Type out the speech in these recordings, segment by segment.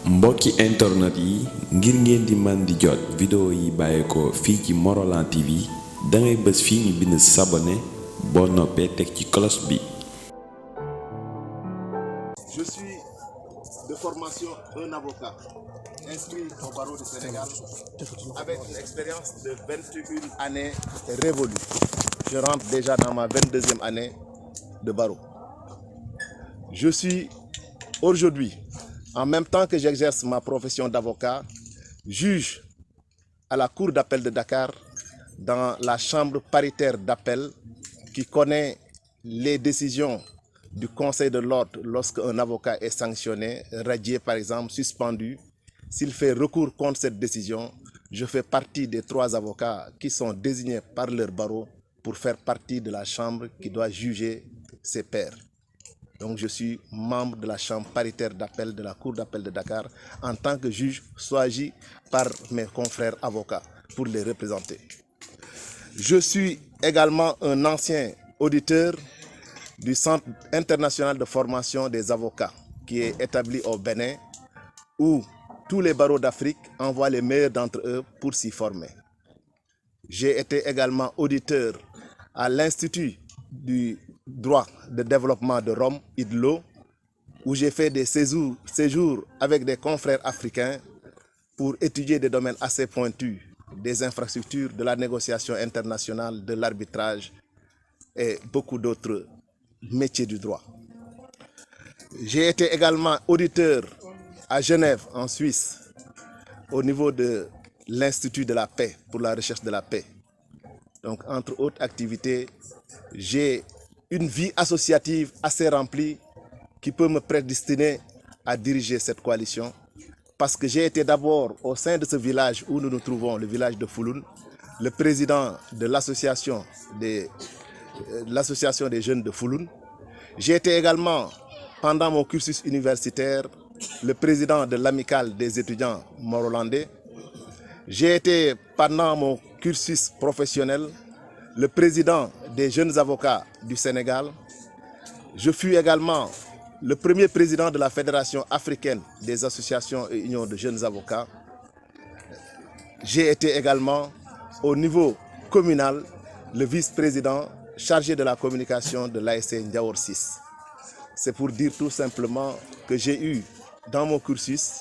mbokki internet yi ngir ngeen di man di jot vidéo yi bàyyeekoo fii ci Morolan TV dangay bës fii ñu bind s'abonner boo noppee teg ci cloche bi. Je suis de formation un avocat inscrit au barreau du Sénégal avec une expérience de 21 années révolues. Je rentre déjà dans ma 22e année de barreau. Je suis aujourd'hui, en même temps que j'exerce ma profession d'avocat, juge à la Cour d'appel de Dakar dans la chambre paritaire d'appel qui connaît les décisions du Conseil de l'ordre lorsque un avocat est sanctionné, radié par exemple, suspendu. S'il fait recours contre cette décision, je fais partie des 3 avocats qui sont désignés par leur barreau pour faire partie de la chambre qui doit juger ses pairs. Donc je suis membre de la chambre paritaire d'appel de la Cour d'appel de Dakar en tant que juge choisi par mes confrères avocats pour les représenter. Je suis également un ancien auditeur du Centre international de formation des avocats qui est établi au Bénin où tous les barreaux d'Afrique envoient les meilleurs d'entre eux pour s'y former. J'ai été également auditeur à l'Institut du droit de développement de Rome, IDLO, où j'ai fait des séjours avec des confrères africains pour étudier des domaines assez pointus, des infrastructures, de la négociation internationale, de l'arbitrage et beaucoup d'autres métiers du droit. J'ai été également auditeur à Genève, en Suisse, au niveau de l'Institut de la paix, pour la recherche de la paix. Donc, entre autres activités, j'ai une vie associative assez remplie qui peut me prédestiner à diriger cette coalition parce que j'ai été d'abord au sein de ce village où nous nous trouvons, le village de Fouloun, le président de l'association des jeunes de Fouloun. J'ai été également, pendant mon cursus universitaire, le président de l'amicale des étudiants morolandais. J'ai été, pendant mon cursus professionnel, le président des jeunes avocats du Sénégal. Je fus également le premier président de la Fédération africaine des associations et unions de jeunes avocats. J'ai été également, au niveau communal, le vice-président chargé de la communication de l'ASC Ndiaor 6. C'est pour dire tout simplement que j'ai eu, dans mon cursus,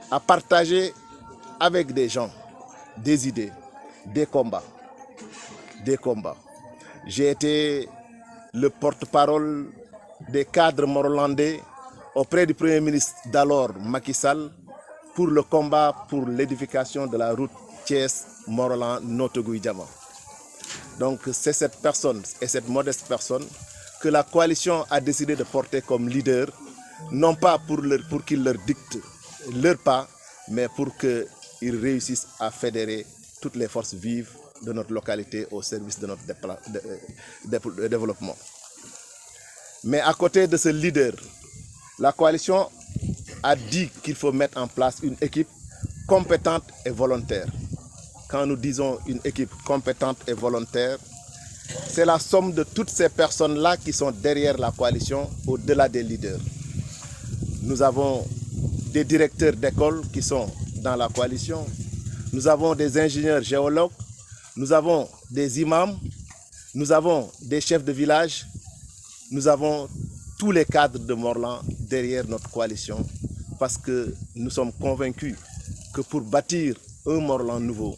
à partager avec des gens, des idées, des combats. J'ai été le porte-parole des cadres morolandais auprès du Premier ministre d'alors, Macky Sall, pour le combat pour l'édification de la route Thiès-Morolan-Notto-Gouye-Diama. Donc c'est cette personne et cette modeste personne que la coalition a décidé de porter comme leader, non pas pour qu'ils leur dictent leur pas, mais pour qu'ils réussissent à fédérer toutes les forces vives de notre localité au service de notre développement. Mais à côté de ce leader, la coalition a dit qu'il faut mettre en place une équipe compétente et volontaire. Quand nous disons une équipe compétente et volontaire, c'est la somme de toutes ces personnes-là qui sont derrière la coalition, au-delà des leaders. Nous avons des directeurs d'école qui sont dans la coalition, nous avons des ingénieurs géologues, nous avons des imams, nous avons des chefs de village, nous avons tous les cadres de Morlan derrière notre coalition parce que nous sommes convaincus que pour bâtir un Morlan nouveau,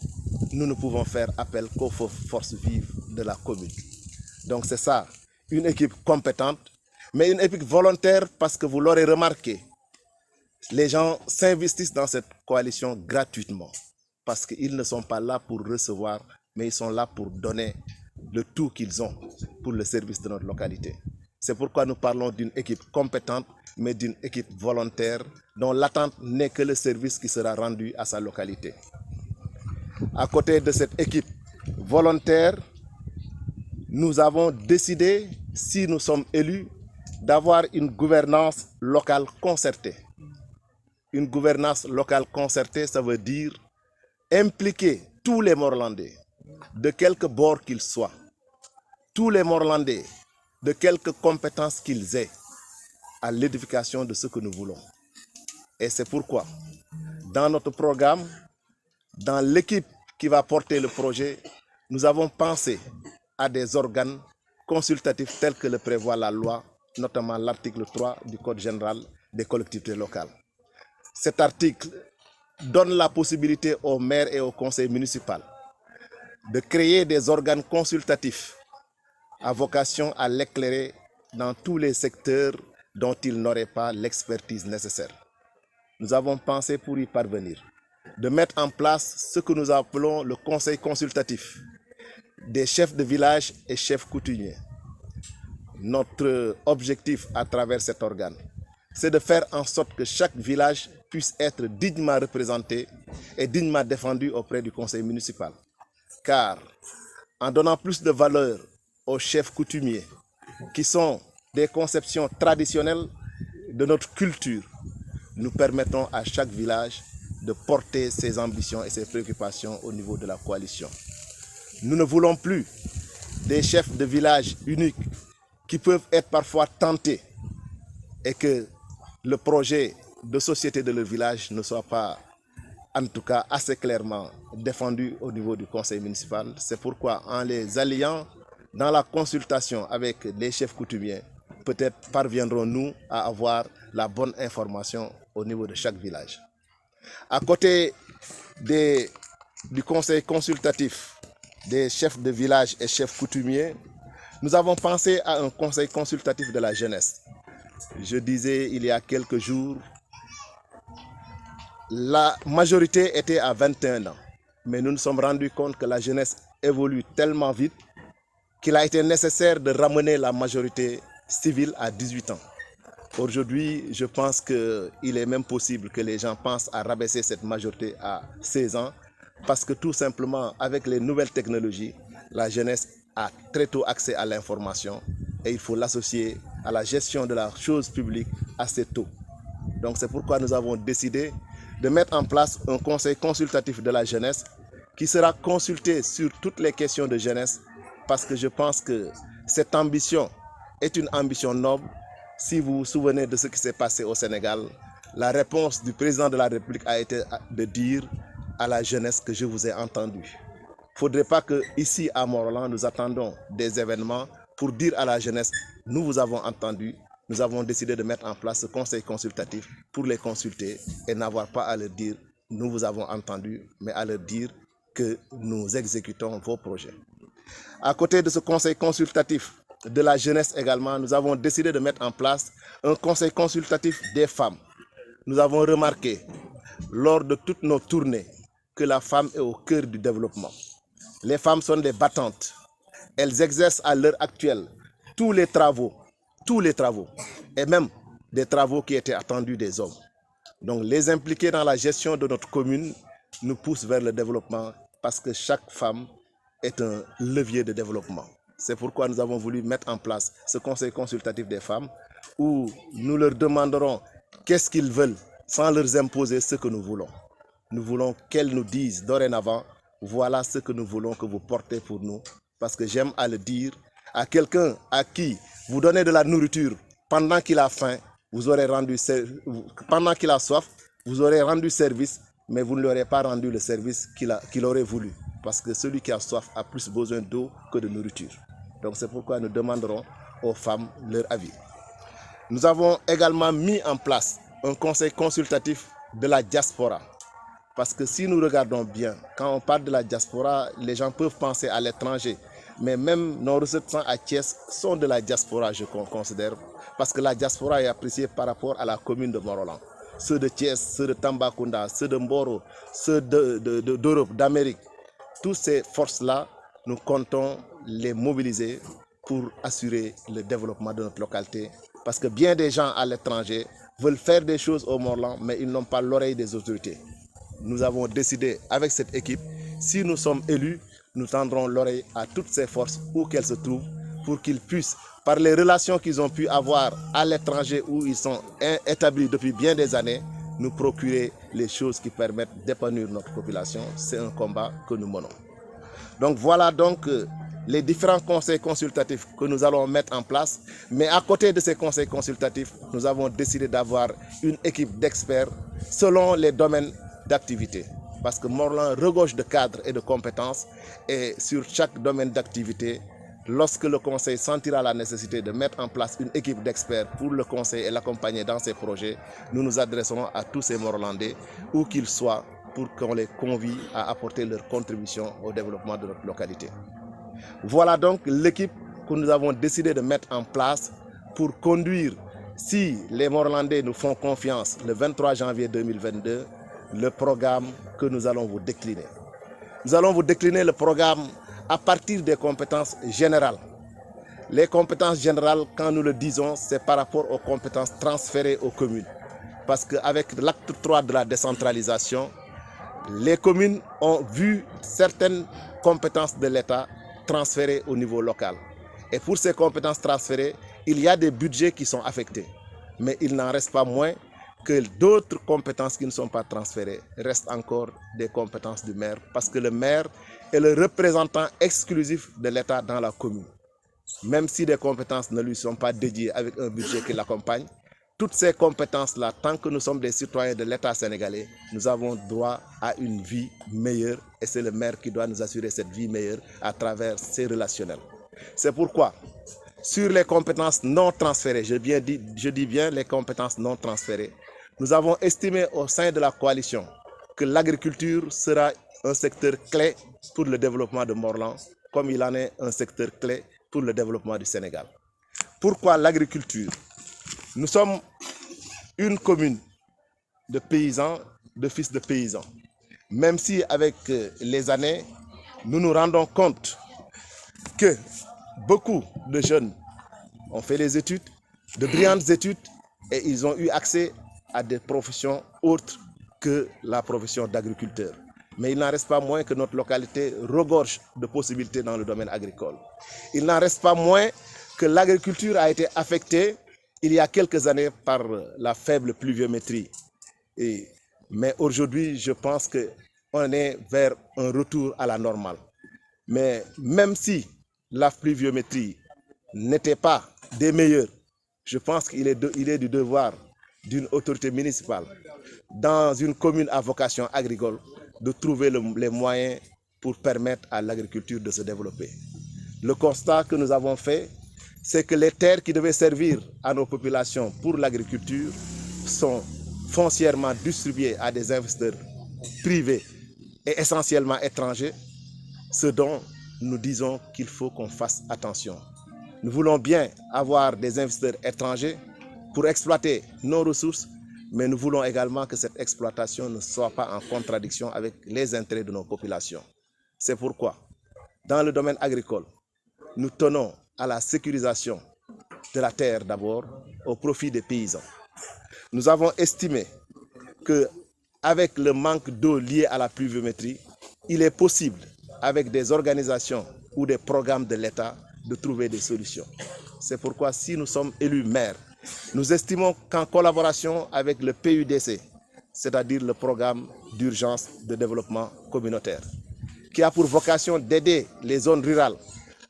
nous ne pouvons faire appel qu'aux forces vives de la commune. Donc c'est ça, une équipe compétente, mais une équipe volontaire parce que vous l'aurez remarqué, les gens s'investissent dans cette coalition gratuitement parce qu'ils ne sont pas là pour recevoir, mais ils sont là pour donner le tout qu'ils ont pour le service de notre localité. C'est pourquoi nous parlons d'une équipe compétente, mais d'une équipe volontaire dont l'attente n'est que le service qui sera rendu à sa localité. À côté de cette équipe volontaire, nous avons décidé, si nous sommes élus, d'avoir une gouvernance locale concertée. Une gouvernance locale concertée, ça veut dire impliquer tous les Morolandais, de quelque bord qu'ils soient, tous les Morolandais, de quelque compétence qu'ils aient, à l'édification de ce que nous voulons. Et c'est pourquoi, dans notre programme, dans l'équipe qui va porter le projet, nous avons pensé à des organes consultatifs tels que le prévoit la loi, notamment l'article 3 du Code général des collectivités locales. Cet article donne la possibilité aux maires et aux conseils municipaux de créer des organes consultatifs à vocation à l'éclairer dans tous les secteurs dont ils n'auraient pas l'expertise nécessaire. Nous avons pensé, pour y parvenir, de mettre en place ce que nous appelons le conseil consultatif des chefs de village et chefs coutumiers. Notre objectif à travers cet organe, c'est de faire en sorte que chaque village puisse être dignement représenté et dignement défendu auprès du conseil municipal. Car en donnant plus de valeur aux chefs coutumiers, qui sont des conceptions traditionnelles de notre culture, nous permettons à chaque village de porter ses ambitions et ses préoccupations au niveau de la coalition. Nous ne voulons plus des chefs de village uniques qui peuvent être parfois tentés et que le projet de société de leur village ne soit pas, en tout cas, assez clairement défendu au niveau du conseil municipal. C'est pourquoi, en les alliant dans la consultation avec les chefs coutumiers, peut-être parviendrons-nous à avoir la bonne information au niveau de chaque village. À côté du conseil consultatif des chefs de village et chefs coutumiers, nous avons pensé à un conseil consultatif de la jeunesse. Je disais il y a quelques jours, la majorité était à 21 ans, mais nous nous sommes rendus compte que la jeunesse évolue tellement vite qu'il a été nécessaire de ramener la majorité civile à 18 ans. Aujourd'hui, je pense qu'il est même possible que les gens pensent à rabaisser cette majorité à 16 ans parce que tout simplement, avec les nouvelles technologies, la jeunesse a très tôt accès à l'information et il faut l'associer à la gestion de la chose publique assez tôt. Donc c'est pourquoi nous avons décidé de mettre en place un conseil consultatif de la jeunesse qui sera consulté sur toutes les questions de jeunesse parce que je pense que cette ambition est une ambition noble. Si vous vous souvenez de ce qui s'est passé au Sénégal, la réponse du président de la République a été de dire à la jeunesse que je vous ai entendu. Il ne faudrait pas qu'ici à Mont-Rolland, nous attendons des événements pour dire à la jeunesse, nous vous avons entendu, nous avons décidé de mettre en place ce conseil consultatif pour les consulter et n'avoir pas à leur dire, nous vous avons entendu, mais à leur dire que nous exécutons vos projets. À côté de ce conseil consultatif de la jeunesse également, nous avons décidé de mettre en place un conseil consultatif des femmes. Nous avons remarqué lors de toutes nos tournées que la femme est au cœur du développement. Les femmes sont des battantes. Elles exercent à l'heure actuelle tous les travaux, et même des travaux qui étaient attendus des hommes. Donc les impliquer dans la gestion de notre commune nous pousse vers le développement parce que chaque femme est un levier de développement. C'est pourquoi nous avons voulu mettre en place ce conseil consultatif des femmes où nous leur demanderons qu'est-ce qu'ils veulent sans leur imposer ce que nous voulons. Nous voulons qu'elles nous disent dorénavant, voilà ce que nous voulons que vous portez pour nous. Parce que j'aime à le dire à quelqu'un à qui vous donnez de la nourriture pendant qu'il a faim, vous aurez rendu pendant qu'il a soif, vous aurez rendu service, mais vous ne lui aurez pas rendu le service qu'il aurait voulu. Parce que celui qui a soif a plus besoin d'eau que de nourriture. Donc c'est pourquoi nous demanderons aux femmes leur avis. Nous avons également mis en place un conseil consultatif de la diaspora. Parce que si nous regardons bien, quand on parle de la diaspora, les gens peuvent penser à l'étranger. Mais même nos ressortissants à Thiès sont de la diaspora, je considère. Parce que la diaspora est appréciée par rapport à la commune de Mont-Rolland. Ceux de Thiès, ceux de Tambacounda, ceux de Mboro, ceux d'Europe, d'Amérique. Toutes ces forces-là, nous comptons les mobiliser pour assurer le développement de notre localité. Parce que bien des gens à l'étranger veulent faire des choses au Mont-Rolland, mais ils n'ont pas l'oreille des autorités. Nous avons décidé avec cette équipe, si nous sommes élus, nous tendrons l'oreille à toutes ces forces où qu'elles se trouvent pour qu'ils puissent, par les relations qu'ils ont pu avoir à l'étranger où ils sont établis depuis bien des années, nous procurer les choses qui permettent d'épanouir notre population. C'est un combat que nous menons. Donc voilà donc les différents conseils consultatifs que nous allons mettre en place. Mais à côté de ces conseils consultatifs, nous avons décidé d'avoir une équipe d'experts selon les domaines d'activité. Parce que Morlan regorge de cadres et de compétences et sur chaque domaine d'activité, lorsque le conseil sentira la nécessité de mettre en place une équipe d'experts pour le conseil et l'accompagner dans ses projets, nous nous adresserons à tous ces Morlandais, où qu'ils soient, pour qu'on les convie à apporter leur contribution au développement de notre localité. Voilà donc l'équipe que nous avons décidé de mettre en place pour conduire, si les Morlandais nous font confiance, le 23 janvier 2022, le programme que nous allons vous décliner. Nous allons vous décliner le programme à partir des compétences générales. Les compétences générales, quand nous le disons, c'est par rapport aux compétences transférées aux communes. Parce qu'avec l'acte 3 de la décentralisation, les communes ont vu certaines compétences de l'État transférées au niveau local. Et pour ces compétences transférées, il y a des budgets qui sont affectés. Mais il n'en reste pas moins que d'autres compétences qui ne sont pas transférées restent encore des compétences du maire. Parce que le maire est le représentant exclusif de l'État dans la commune. Même si des compétences ne lui sont pas dédiées avec un budget qui l'accompagne, toutes ces compétences-là, tant que nous sommes des citoyens de l'État sénégalais, nous avons droit à une vie meilleure et c'est le maire qui doit nous assurer cette vie meilleure à travers ses relationnels. C'est pourquoi, sur les compétences non transférées, je dis bien les compétences non transférées, nous avons estimé au sein de la coalition que l'agriculture sera un secteur clé pour le développement de Morlan, comme il en est un secteur clé pour le développement du Sénégal. Pourquoi l'agriculture? Nous sommes une commune de paysans, de fils de paysans. Même si avec les années, nous nous rendons compte que beaucoup de jeunes ont fait des études, de brillantes études, et ils ont eu accès à des professions autres que la profession d'agriculteur. Mais il n'en reste pas moins que notre localité regorge de possibilités dans le domaine agricole. Il n'en reste pas moins que l'agriculture a été affectée il y a quelques années par la faible pluviométrie. Mais aujourd'hui, je pense qu'on est vers un retour à la normale. Mais même si la pluviométrie n'était pas des meilleures, je pense qu'il est du devoir d'une autorité municipale dans une commune à vocation agricole de trouver les moyens pour permettre à l'agriculture de se développer. Le constat que nous avons fait, c'est que les terres qui devaient servir à nos populations pour l'agriculture sont foncièrement distribuées à des investisseurs privés et essentiellement étrangers, ce dont nous disons qu'il faut qu'on fasse attention. Nous voulons bien avoir des investisseurs étrangers pour exploiter nos ressources, mais nous voulons également que cette exploitation ne soit pas en contradiction avec les intérêts de nos populations. C'est pourquoi, dans le domaine agricole, nous tenons à la sécurisation de la terre d'abord au profit des paysans. Nous avons estimé qu'avec le manque d'eau lié à la pluviométrie, il est possible, avec des organisations ou des programmes de l'État, de trouver des solutions. C'est pourquoi si nous sommes élus maires, nous estimons qu'en collaboration avec le PUDC, c'est-à-dire le programme d'urgence de développement communautaire, qui a pour vocation d'aider les zones rurales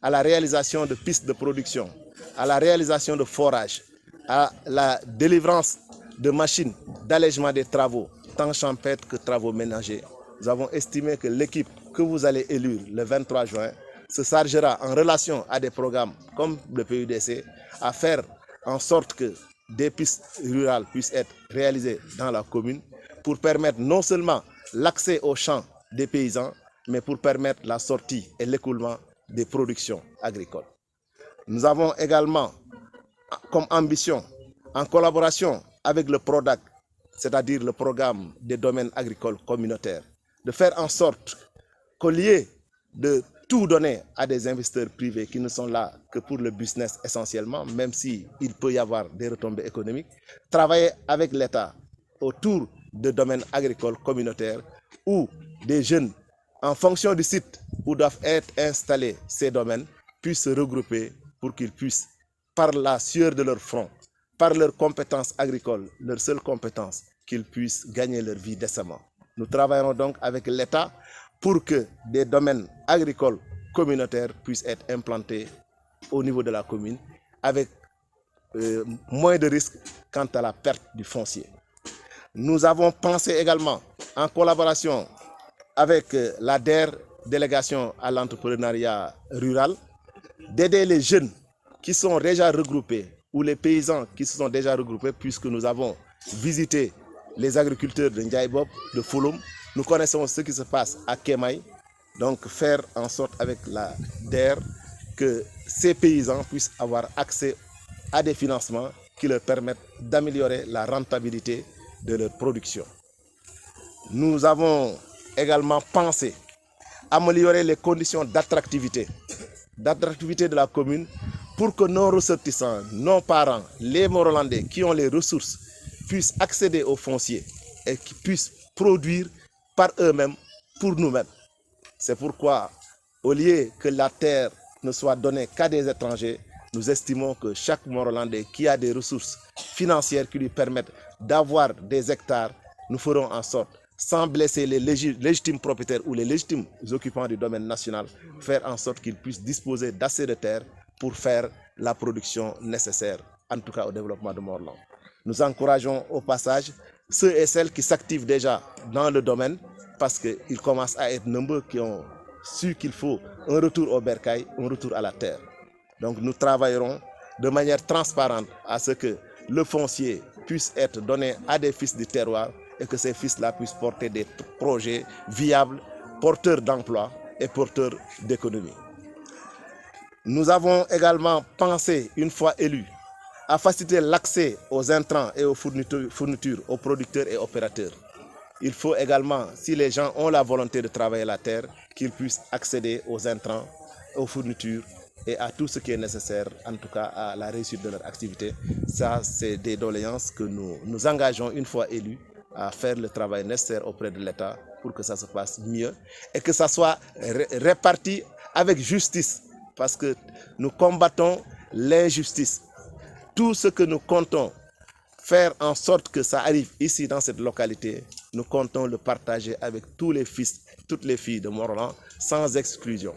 à la réalisation de pistes de production, à la réalisation de forages, à la délivrance de machines d'allègement des travaux, tant champêtres que travaux ménagers. Nous avons estimé que l'équipe que vous allez élire le 23 juin se chargera en relation à des programmes comme le PUDC à faire en sorte que des pistes rurales puissent être réalisées dans la commune pour permettre non seulement l'accès aux champs des paysans, mais pour permettre la sortie et l'écoulement des productions agricoles. Nous avons également comme ambition, en collaboration avec le PRODAC, c'est-à-dire le programme des domaines agricoles communautaires, de faire en sorte qu'au lieu de tout donner à des investisseurs privés qui ne sont là que pour le business essentiellement, même s'il peut y avoir des retombées économiques, travailler avec l'État autour de domaines agricoles communautaires où des jeunes, en fonction du site où doivent être installés ces domaines, puissent se regrouper pour qu'ils puissent, par la sueur de leur front, par leurs compétences agricoles, leur seule compétence, qu'ils puissent gagner leur vie décemment. Nous travaillerons donc avec l'État pour que des domaines agricoles communautaire puisse être implanté au niveau de la commune avec moins de risques quant à la perte du foncier. Nous avons pensé également, en collaboration avec la DER, délégation à l'entrepreneuriat rural, d'aider les jeunes qui sont déjà regroupés ou les paysans qui se sont déjà regroupés, puisque nous avons visité les agriculteurs de Ndiaye-Bob, de Fouloum. Nous connaissons ce qui se passe à Kemaï. Donc faire en sorte avec la DER que ces paysans puissent avoir accès à des financements qui leur permettent d'améliorer la rentabilité de leur production. Nous avons également pensé améliorer les conditions d'attractivité de la commune pour que nos ressortissants, nos parents, les Morolandais qui ont les ressources puissent accéder aux fonciers et qui puissent produire par eux-mêmes pour nous-mêmes. C'est pourquoi, au lieu que la terre ne soit donnée qu'à des étrangers, nous estimons que chaque Morolandais qui a des ressources financières qui lui permettent d'avoir des hectares, nous ferons en sorte, sans blesser les légitimes propriétaires ou les légitimes occupants du domaine national, faire en sorte qu'ils puissent disposer d'assez de terre pour faire la production nécessaire, en tout cas au développement de Morlan. Nous encourageons au passage ceux et celles qui s'activent déjà dans le domaine, parce qu'ils commencent à être nombreux qui ont su qu'il faut un retour au bercail, un retour à la terre. Donc nous travaillerons de manière transparente à ce que le foncier puisse être donné à des fils du terroir et que ces fils-là puissent porter des projets viables, porteurs d'emploi et porteurs d'économie. Nous avons également pensé, une fois élus, à faciliter l'accès aux intrants et aux fournitures aux producteurs et opérateurs. Il faut également, si les gens ont la volonté de travailler la terre, qu'ils puissent accéder aux intrants, aux fournitures et à tout ce qui est nécessaire, en tout cas à la réussite de leur activité. Ça, c'est des doléances que nous engageons une fois élus à faire le travail nécessaire auprès de l'État pour que ça se passe mieux et que ça soit réparti avec justice, parce que nous combattons l'injustice. Tout ce que nous comptons faire en sorte que ça arrive ici dans cette localité, nous comptons le partager avec tous les fils, toutes les filles de Morlan, sans exclusion.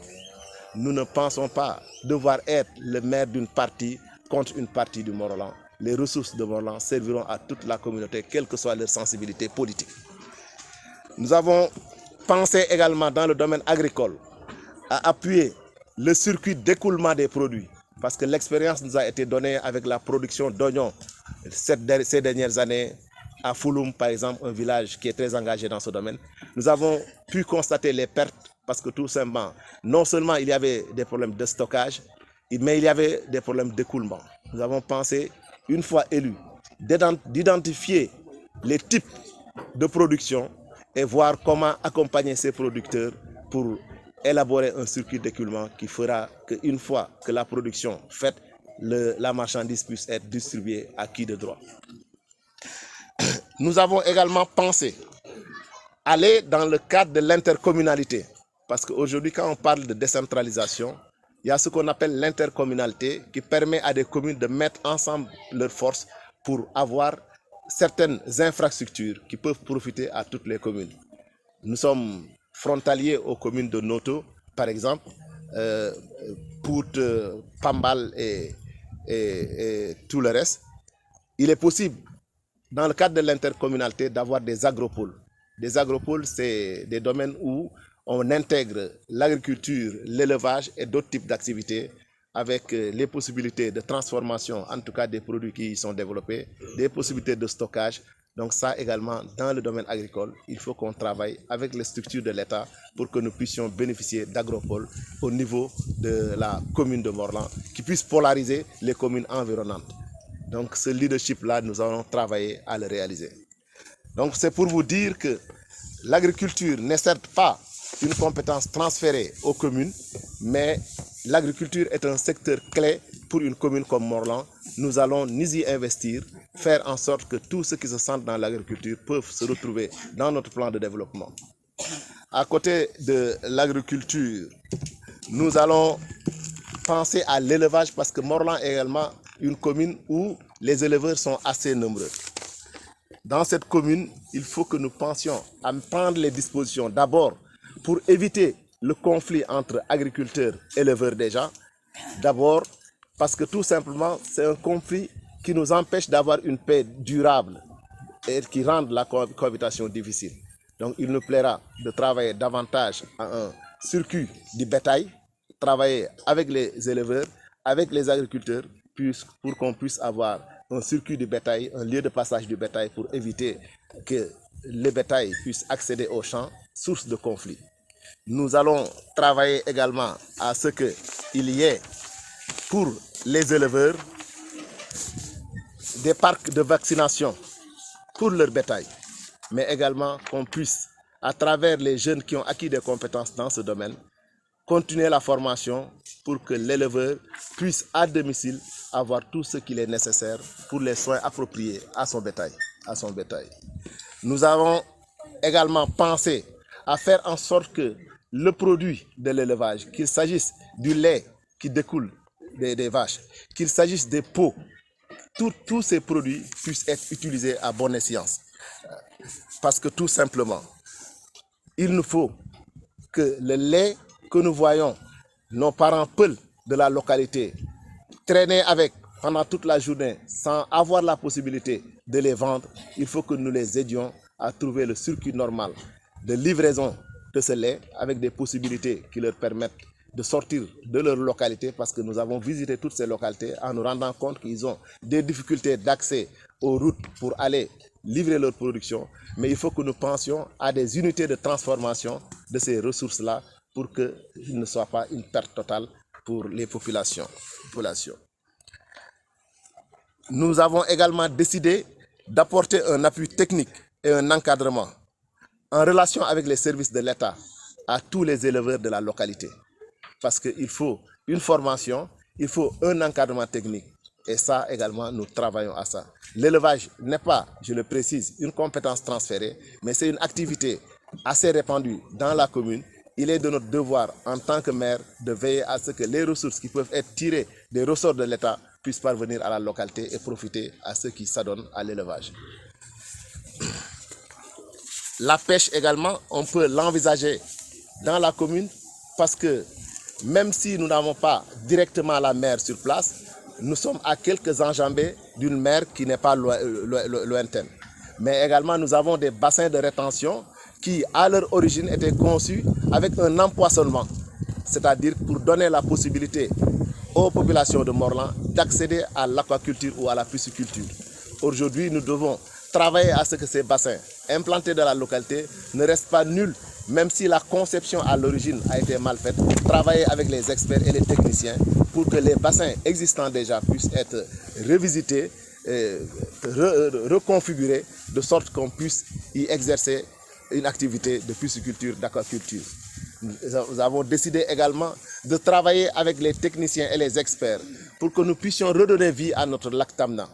Nous ne pensons pas devoir être le maire d'une partie contre une partie du Morlan. Les ressources de Morlan serviront à toute la communauté, quelle que soit leur sensibilité politique. Nous avons pensé également dans le domaine agricole à appuyer le circuit d'écoulement des produits, parce que l'expérience nous a été donnée avec la production d'oignons ces dernières années à Fouloum, par exemple, un village qui est très engagé dans ce domaine. Nous avons pu constater les pertes parce que tout simplement, non seulement il y avait des problèmes de stockage, mais il y avait des problèmes d'écoulement. Nous avons pensé, une fois élus, d'identifier les types de production et voir comment accompagner ces producteurs pour élaborer un circuit d'écoulement qui fera qu'une fois que la production faite, la marchandise puisse être distribuée à qui de droit. Nous avons également pensé aller dans le cadre de l'intercommunalité, parce qu'aujourd'hui, quand on parle de décentralisation, il y a ce qu'on appelle l'intercommunalité qui permet à des communes de mettre ensemble leurs forces pour avoir certaines infrastructures qui peuvent profiter à toutes les communes. Nous sommes frontaliers aux communes de Noto, par exemple, Pout, Pambal et tout le reste. Il est possible, dans le cadre de l'intercommunalité, d'avoir des agropoles. Des agropoles, c'est des domaines où on intègre l'agriculture, l'élevage et d'autres types d'activités avec les possibilités de transformation, en tout cas des produits qui y sont développés, des possibilités de stockage. Donc ça également, dans le domaine agricole, il faut qu'on travaille avec les structures de l'État pour que nous puissions bénéficier d'agropoles au niveau de la commune de Morlan, qui puisse polariser les communes environnantes. Donc ce leadership-là, nous allons travailler à le réaliser. Donc c'est pour vous dire que l'agriculture n'est certes pas une compétence transférée aux communes, mais l'agriculture est un secteur clé pour une commune comme Morlan. Nous allons nous y investir, faire en sorte que tous ceux qui se sentent dans l'agriculture peuvent se retrouver dans notre plan de développement. À côté de l'agriculture, nous allons penser à l'élevage parce que Morlan est également une commune où les éleveurs sont assez nombreux. Dans cette commune, il faut que nous pensions à prendre les dispositions d'abord pour éviter le conflit entre agriculteurs et éleveurs déjà. D'abord, parce que tout simplement, c'est un conflit qui nous empêche d'avoir une paix durable et qui rend la cohabitation difficile. Donc il nous plaira de travailler davantage à un circuit du bétail, travailler avec les éleveurs, avec les agriculteurs, pour qu'on puisse avoir un circuit du bétail, un lieu de passage du bétail pour éviter que le bétail puisse accéder aux champs, source de conflit. Nous allons travailler également à ce qu'il y ait pour les éleveurs des parcs de vaccination pour leur bétail, mais également qu'on puisse, à travers les jeunes qui ont acquis des compétences dans ce domaine, continuer la formation pour que l'éleveur puisse à domicile avoir tout ce qu'il est nécessaire pour les soins appropriés à son bétail. Nous avons également pensé à faire en sorte que le produit de l'élevage, qu'il s'agisse du lait qui découle des vaches, qu'il s'agisse des peaux, tous ces produits puissent être utilisés à bon escient. Parce que tout simplement, il nous faut que le lait que nous voyons nos parents peuls de la localité traîner avec pendant toute la journée sans avoir la possibilité de les vendre, il faut que nous les aidions à trouver le circuit normal de livraison de ce lait avec des possibilités qui leur permettent de sortir de leur localité, parce que nous avons visité toutes ces localités en nous rendant compte qu'ils ont des difficultés d'accès aux routes pour aller livrer leur production. Mais il faut que nous pensions à des unités de transformation de ces ressources-là pour qu'il ne soit pas une perte totale pour les populations. Nous avons également décidé d'apporter un appui technique et un encadrement en relation avec les services de l'État à tous les éleveurs de la localité. Parce qu'il faut une formation, il faut un encadrement technique. Et ça également, nous travaillons à ça. L'élevage n'est pas, je le précise, une compétence transférée, mais c'est une activité assez répandue dans la commune. Il est de notre devoir en tant que maire de veiller à ce que les ressources qui peuvent être tirées des ressorts de l'État puissent parvenir à la localité et profiter à ceux qui s'adonnent à l'élevage. La pêche également, on peut l'envisager dans la commune parce que même si nous n'avons pas directement la mer sur place, nous sommes à quelques enjambées d'une mer qui n'est pas lointaine. Mais également, nous avons des bassins de rétention qui, à leur origine, étaient conçus avec un empoisonnement, c'est-à-dire pour donner la possibilité aux populations de Morlan d'accéder à l'aquaculture ou à la pisciculture. Aujourd'hui, nous devons travailler à ce que ces bassins implantés dans la localité ne restent pas nuls, même si la conception à l'origine a été mal faite. Travailler avec les experts et les techniciens pour que les bassins existants déjà puissent être revisités, reconfigurés, de sorte qu'on puisse y exercer une activité de pisciculture, d'aquaculture. Nous avons décidé également de travailler avec les techniciens et les experts pour que nous puissions redonner vie à notre lac Tamna,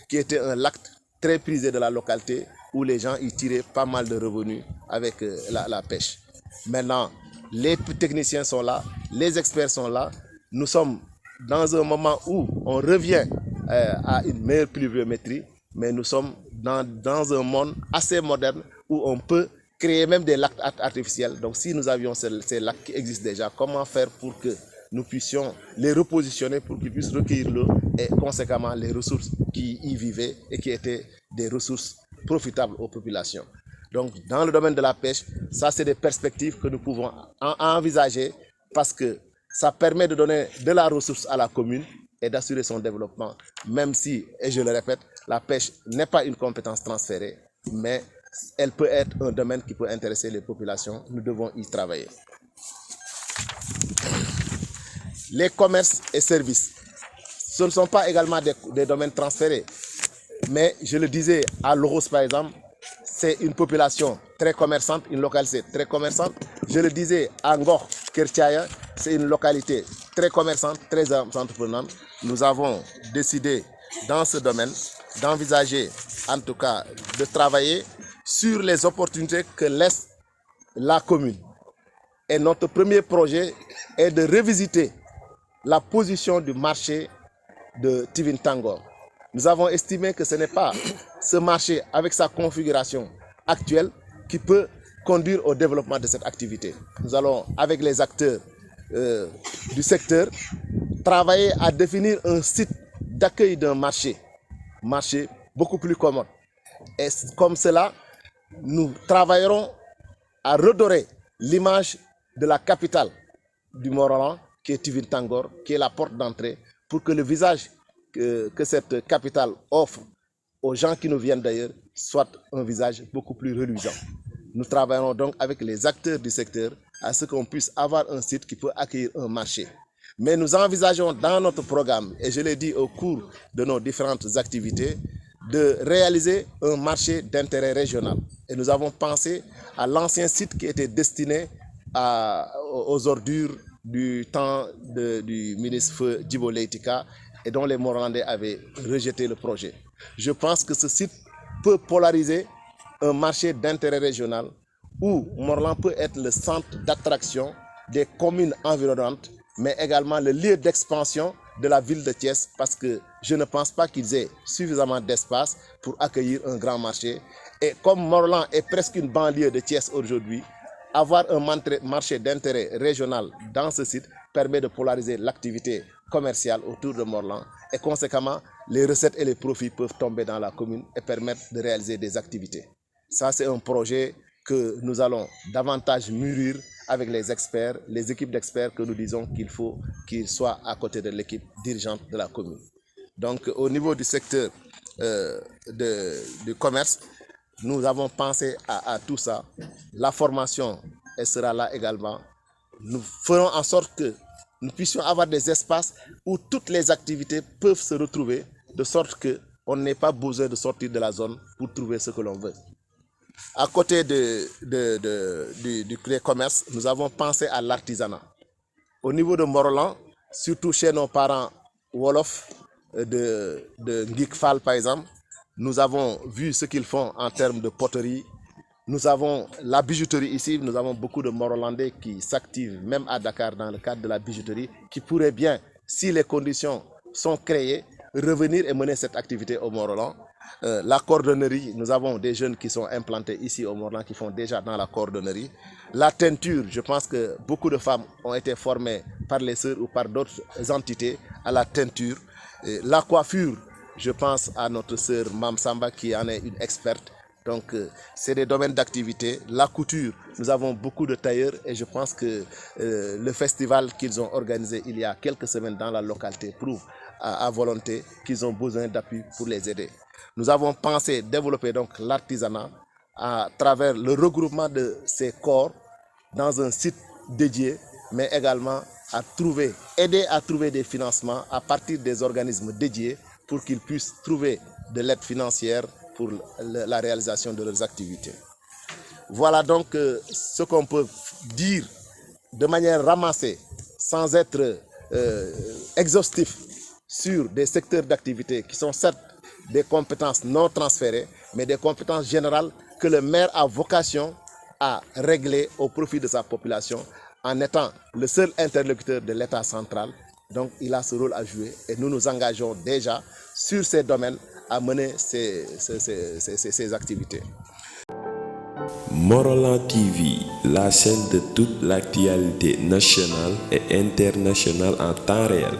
qui était un lac très prisé de la localité où les gens y tiraient pas mal de revenus avec la pêche. Maintenant, les techniciens sont là, les experts sont là. Nous sommes dans un moment où on revient à une meilleure pluviométrie, mais nous sommes dans un monde assez moderne où on peut créer même des lacs artificiels. Donc si nous avions ces lacs qui existent déjà, comment faire pour que nous puissions les repositionner pour qu'ils puissent recueillir l'eau et conséquemment les ressources qui y vivaient et qui étaient des ressources profitables aux populations. Donc dans le domaine de la pêche, ça c'est des perspectives que nous pouvons envisager parce que ça permet de donner de la ressource à la commune et d'assurer son développement, même si, et je le répète, la pêche n'est pas une compétence transférée, mais elle peut être un domaine qui peut intéresser les populations. Nous devons y travailler. Les commerces et services, ce ne sont pas également des domaines transférés, mais je le disais, à Loros par exemple, c'est une population très commerçante, une localité très commerçante. Je le disais, à Ngor, Kertiaya, c'est une localité très commerçante, très entreprenante. Nous avons décidé dans ce domaine d'envisager, en tout cas, de travailler sur les opportunités que laisse la commune. Et notre premier projet est de revisiter la position du marché de Tivintangor. Nous avons estimé que ce n'est pas ce marché avec sa configuration actuelle qui peut conduire au développement de cette activité. Nous allons, avec les acteurs du secteur, travailler à définir un site d'accueil d'un marché beaucoup plus commode. Et comme cela, nous travaillerons à redorer l'image de la capitale du Morolan, qui est Tivin Tangor, qui est la porte d'entrée, pour que le visage que cette capitale offre aux gens qui nous viennent d'ailleurs soit un visage beaucoup plus reluisant. Nous travaillerons donc avec les acteurs du secteur à ce qu'on puisse avoir un site qui peut accueillir un marché. Mais nous envisageons dans notre programme, et je l'ai dit au cours de nos différentes activités, de réaliser un marché d'intérêt régional. Et nous avons pensé à l'ancien site qui était destiné aux ordures du temps du ministre Feu Djibo Leïtika et dont les Morolandais avaient rejeté le projet. Je pense que ce site peut polariser un marché d'intérêt régional où Morolan peut être le centre d'attraction des communes environnantes, mais également le lieu d'expansion de la ville de Thiès, parce que je ne pense pas qu'ils aient suffisamment d'espace pour accueillir un grand marché. Et comme Morolan est presque une banlieue de Thiès aujourd'hui, avoir un marché d'intérêt régional dans ce site permet de polariser l'activité commerciale autour de Morolan et conséquemment, les recettes et les profits peuvent tomber dans la commune et permettre de réaliser des activités. Ça, c'est un projet que nous allons davantage mûrir avec les experts, les équipes d'experts que nous disons qu'il faut qu'ils soient à côté de l'équipe dirigeante de la commune. Donc, au niveau du secteur du commerce, nous avons pensé à tout ça. La formation, elle sera là également. Nous ferons en sorte que nous puissions avoir des espaces où toutes les activités peuvent se retrouver, de sorte qu'on n'ait pas besoin de sortir de la zone pour trouver ce que l'on veut. À côté du commerce, nous avons pensé à l'artisanat. Au niveau de Morolan, surtout chez nos parents Wolof de Ngikfal par exemple, nous avons vu ce qu'ils font en termes de poterie. Nous avons la bijouterie ici, nous avons beaucoup de Morolandais qui s'activent, même à Dakar, dans le cadre de la bijouterie, qui pourraient bien, si les conditions sont créées, revenir et mener cette activité au Morolan. La cordonnerie, nous avons des jeunes qui sont implantés ici au Morolan, qui font déjà dans la cordonnerie. La teinture, je pense que beaucoup de femmes ont été formées par les sœurs ou par d'autres entités à la teinture. La coiffure, je pense à notre sœur Mam Samba qui en est une experte. Donc, c'est des domaines d'activité. La couture, nous avons beaucoup de tailleurs et je pense que le festival qu'ils ont organisé il y a quelques semaines dans la localité prouve à volonté qu'ils ont besoin d'appui pour les aider. Nous avons pensé développer donc l'artisanat à travers le regroupement de ces corps dans un site dédié, mais également aider à trouver des financements à partir des organismes dédiés pour qu'ils puissent trouver de l'aide financière pour la réalisation de leurs activités. Voilà donc ce qu'on peut dire de manière ramassée, sans être exhaustif, sur des secteurs d'activité qui sont certes des compétences non transférées, mais des compétences générales que le maire a vocation à régler au profit de sa population en étant le seul interlocuteur de l'État central. Donc il a ce rôle à jouer et nous nous engageons déjà sur ces domaines à mener ces activités. Morolan TV, la chaîne de toute l'actualité nationale et internationale en temps réel.